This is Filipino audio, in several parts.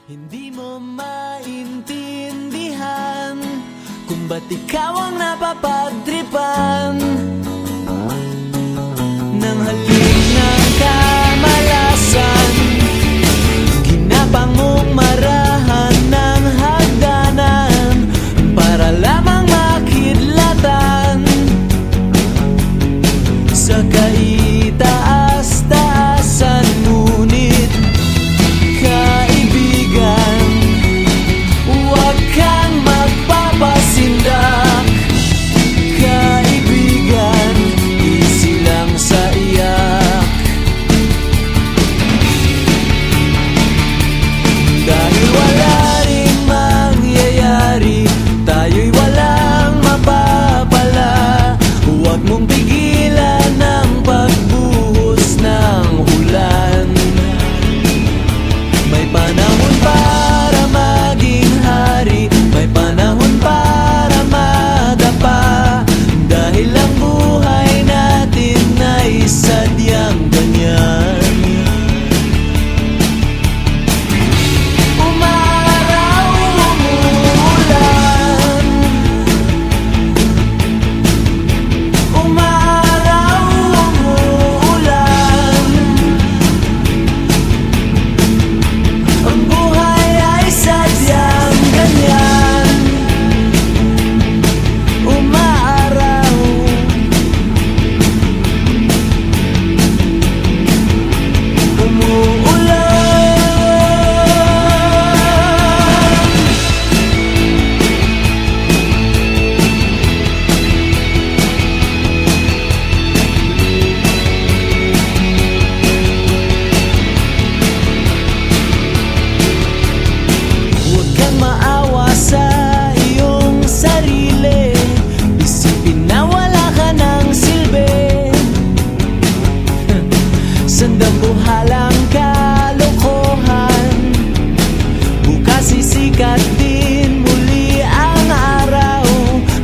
Hindi mo maintindihan kung ba't ikaw ang napapagtripan ng halik ng kamalasan. Ginapang mong marahan ng hagdanan para lamang makidlatan sa kaitaas-taasan. Ngunit kaibigan, huwag kang magpapasindak. Kaibigan, easy lang sa iyak. Dahil wala rin mangyayari, tayo'y walang mapapala. Huwag mong pigilan ang pagbuhos ng ulan. May panahon para maging hari, may panahon para madapa. Dahil ang buhay natin ay sadyang ganyan. Umaraw, umuulan. Umaraw, umuulan. Ang buhay ay sadyang ganyan. Umaaraw, umuulan. Huwag kang maawa sa iyong sarili. Isipin na wala ka ng silbi. Sandabuhalang kalokohan. Bukas sisikat din muli ang araw.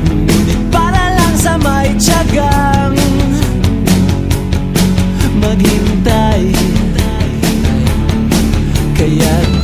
Ngunit para lang sa may tiyagang maghintay. Kaya't